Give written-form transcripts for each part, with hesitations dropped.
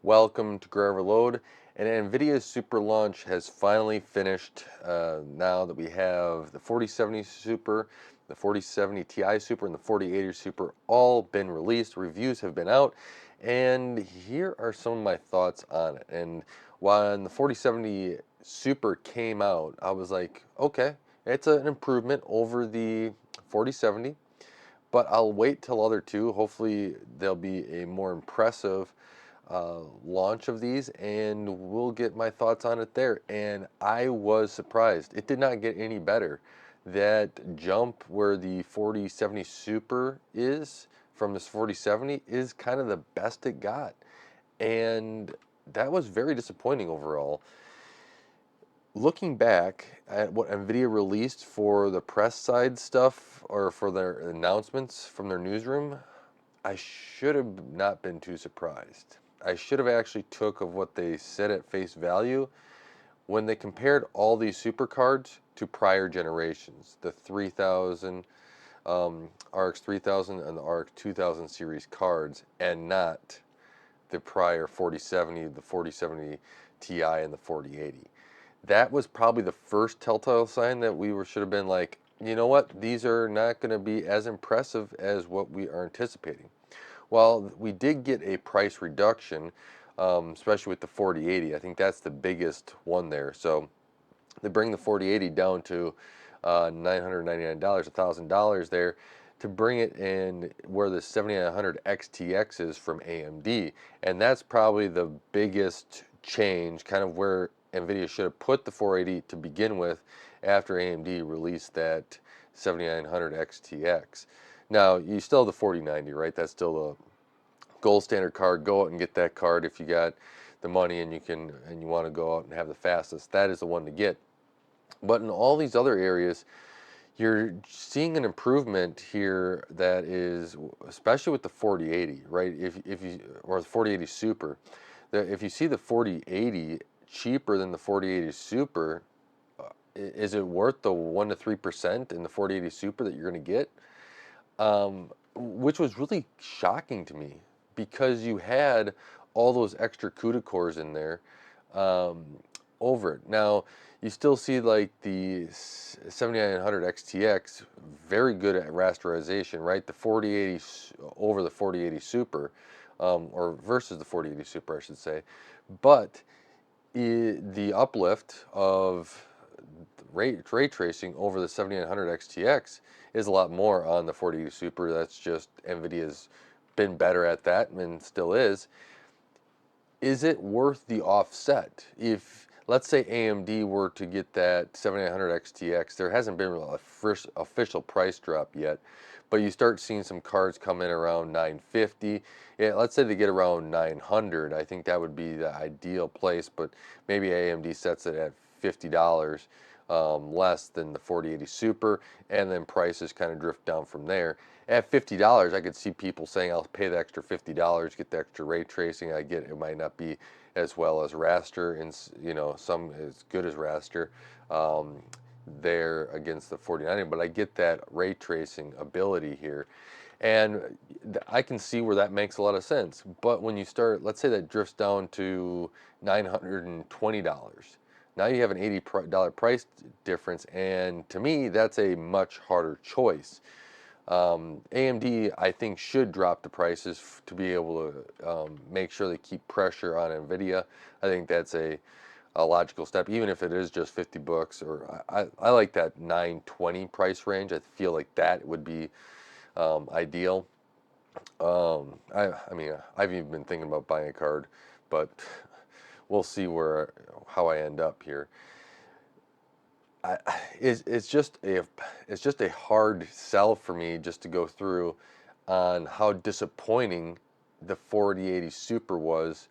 Welcome to Grow Overload. And Nvidia's super launch has finally finished. Now that we have the 4070 Super, the 4070 Ti Super, and the 4080 Super all been released. Reviews have been out, and here are some of my thoughts on it. And when the 4070 Super came out, I was like, okay, it's an improvement over the 4070, but I'll wait till other two. Hopefully, there'll be a more impressive launch of these, and we'll get my thoughts on it there. And I was surprised. It did not get any better. That jump where the 4070 Super is from this 4070 is kind of the best it got. And that was very disappointing overall. Looking back at what Nvidia released for the press side stuff or for their announcements from their newsroom, I should have not been too surprised. I should have actually took of what they said at face value when they compared all these supercards to prior generations, the 3000, RX 3000 and the RX 2000 series cards, and not the prior 4070, the 4070 Ti, and the 4080. That was probably the first telltale sign that should have been like, you know what, these are not going to be as impressive as what we are anticipating. Well, we did get a price reduction, especially with the 4080. I think that's the biggest one there. So they bring the 4080 down to $999, $1,000 there, to bring it in where the 7900 XTX is from AMD. And that's probably the biggest change, kind of where Nvidia should have put the 480 to begin with after AMD released that 7900 XTX. Now, you still have the 4090, right? That's still the gold standard card. Go out and get that card if you got the money and you want to go out and have the fastest. That is the one to get. But in all these other areas, you're seeing an improvement here that is, especially with the 4080, right? If you, or the 4080 Super, if you see the 4080 cheaper than the 4080 Super, is it worth the 1 to 3% in the 4080 Super that you're going to get? Which was really shocking to me because you had all those extra CUDA cores in there um, over it. Now, you still see like the 7900 XTX, very good at rasterization, right? The 4080 over the 4080 Super, or versus the 4080 Super, I should say. But the uplift of ray tracing over the 7900 XTX is a lot more on the 4080 Super. That's just NVIDIA's been better at that and still is. Is it worth the offset? If, let's say, AMD were to get that 7900 XTX, there hasn't been a first official price drop yet, but you start seeing some cards come in around 950. Yeah, let's say they get around 900. I think that would be the ideal place, but maybe AMD sets it at $50 less than the 4080 Super, and then prices kind of drift down from there. At $50, I could see people saying, I'll pay the extra $50, get the extra ray tracing. I get it might not be as well as raster, and some as good as raster there against the 4090, but I get that ray tracing ability here. And I can see where that makes a lot of sense. But when you start, let's say that drifts down to $920. Now you have an $80 price difference, and to me, that's a much harder choice. AMD, I think, should drop the prices to be able to make sure they keep pressure on Nvidia. I think that's a logical step, even if it is just 50 bucks. Or I like that 920 price range. I feel like that would be ideal. I mean, I've even been thinking about buying a card, but we'll see how I end up here. I, it's just a hard sell for me just to go through on how disappointing the 4080 Super was,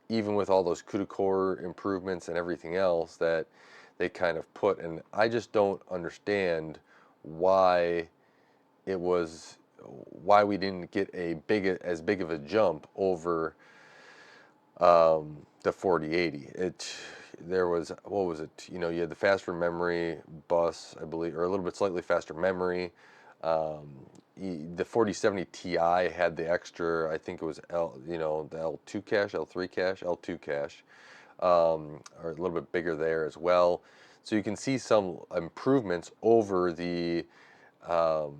even with all those CUDA core improvements and everything else that they kind of put. And I just don't understand why it was why we didn't get as big of a jump over the 4080. There was, what was it? You had the faster memory bus, I believe, or a little bit slightly faster memory. Um, the 4070 Ti had the extra, I think it was the L2 cache, L3 cache, L2 cache, or a little bit bigger there as well. So you can see some improvements over the um,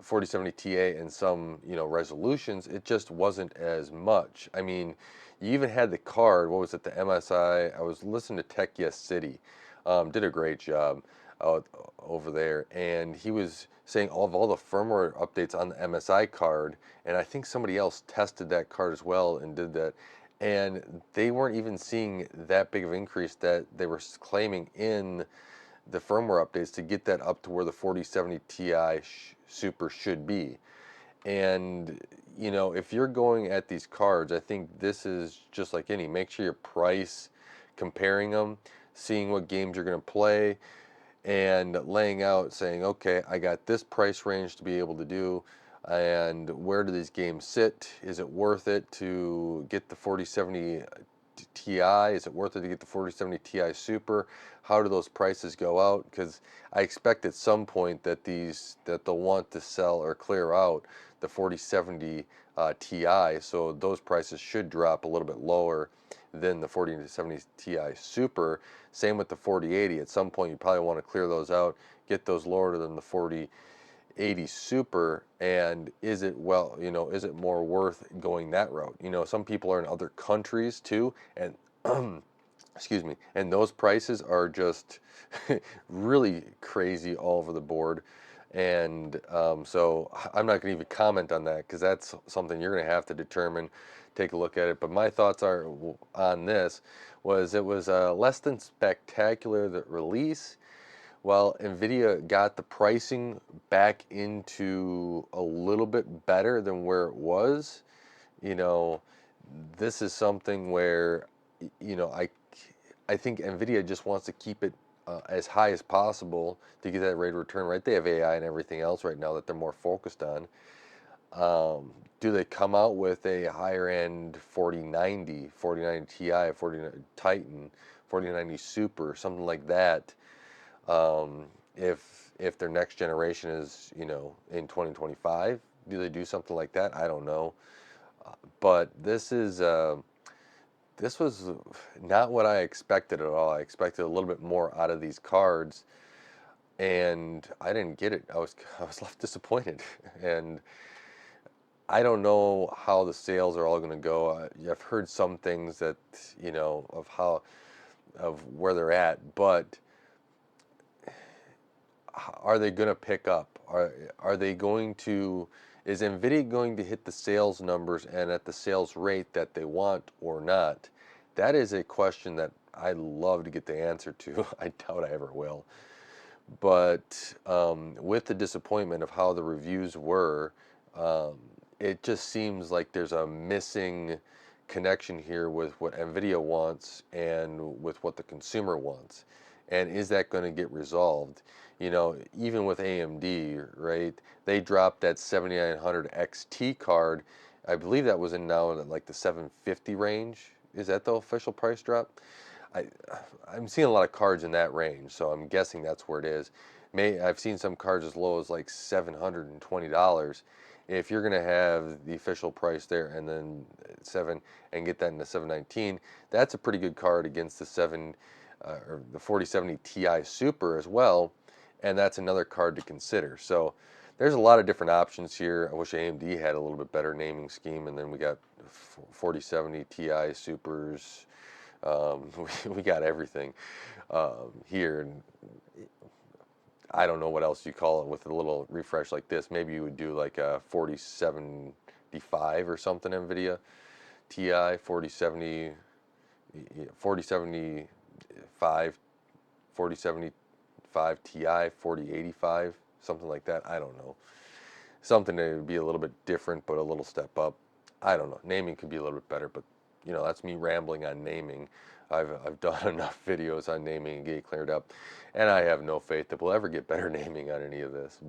4070 Ti and some resolutions. It just wasn't as much. I mean, you even had the card. What was it? The MSI. I was listening to Tech Yes City. Did a great job over there, and he was saying all the firmware updates on the MSI card, and I think somebody else tested that card as well and did that, and they weren't even seeing that big of an increase that they were claiming in the firmware updates to get that up to where the 4070 Ti Super should be. And if you're going at these cards, I think this is just like any. Make sure your price, comparing them, seeing what games you're going to play, and laying out saying, okay, I got this price range to be able to do, and where do these games sit? Is it worth it to get the 4070 Ti? Is it worth it to get the 4070 Ti Super? How do those prices go out? Because I expect at some point that they'll want to sell or clear out the 4070 Ti, so those prices should drop a little bit lower than the 4070 Ti Super. Same with the 4080. At some point, you probably want to clear those out, get those lower than the 4080 Super. And is it is it more worth going that route? Some people are in other countries too, and excuse me, and those prices are just really crazy all over the board. And so I'm not going to even comment on that because that's something you're going to have to determine, take a look at it. But my thoughts are on this was it was less than spectacular, the release. Well, Nvidia got the pricing back into a little bit better than where it was. You know, this is something where, you know, I think Nvidia just wants to keep it as high as possible to get that rate of return, right? They have AI and everything else right now that they're more focused on. Do they come out with a higher end 4090, 4090 Ti, 40 Titan, 4090 Super, something like that? If their next generation is, in 2025, do they do something like that? I don't know. But this was not what I expected at all. I expected a little bit more out of these cards, and I didn't get it. I was left disappointed, and I don't know how the sales are all going to go. I've heard some things that of where they're at, but are they going to pick up? Are they going to? Is Nvidia going to hit the sales numbers and at the sales rate that they want or not? That is a question that I love to get the answer to. I doubt I ever will. But with the disappointment of how the reviews were, um, it just seems like there's a missing connection here with what Nvidia wants and with what the consumer wants. And is that going to get resolved? Even with AMD, right? They dropped that 7900 XT card. I believe that was in now in like the 750 range. Is that the official price drop? I I'm seeing a lot of cards in that range, so I'm guessing that's where it is. I've seen some cards as low as like $720. If you're gonna have the official price there and then seven and get that into 719, that's a pretty good card against the or the 4070 Ti Super as well, and that's another card to consider. So there's a lot of different options here. I wish AMD had a little bit better naming scheme, and then we got 4070 Ti Supers. We got everything here, and I don't know what else you call it with a little refresh like this. Maybe you would do like a 4075 or something, NVIDIA Ti 4070, 4075, 4075 Ti, 4085, something like that. I don't know. Something that would be a little bit different, but a little step up. I don't know. Naming could be a little bit better, but that's me rambling on naming. I've done enough videos on naming and get it cleared up, and I have no faith that we'll ever get better naming on any of this.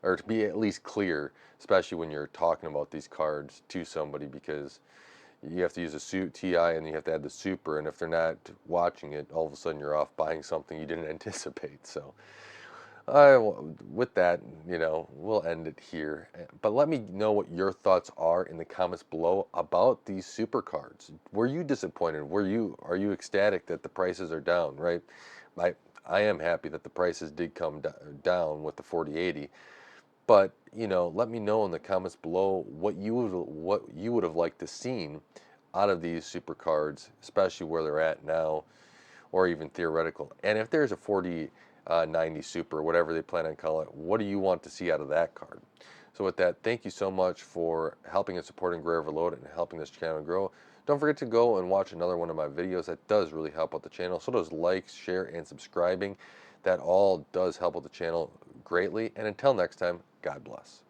Or to be at least clear, especially when you're talking about these cards to somebody, because you have to use a suit TI and you have to add the super, and if they're not watching it, all of a sudden you're off buying something you didn't anticipate. So With that, we'll end it here. But let me know what your thoughts are in the comments below about these super cards. Were you disappointed? Are you ecstatic that the prices are down, right? I I am happy that the prices did come down with the 4080. But, let me know in the comments below what you would have liked to seen out of these super cards, especially where they're at now, or even theoretical. And if there's a 4090 Super, whatever they plan on calling it, what do you want to see out of that card? So with that, thank you so much for helping and supporting Gray Overload and helping this channel grow. Don't forget to go and watch another one of my videos. That does really help out the channel. So does likes, share, and subscribing. That all does help out the channel greatly. And until next time, God bless.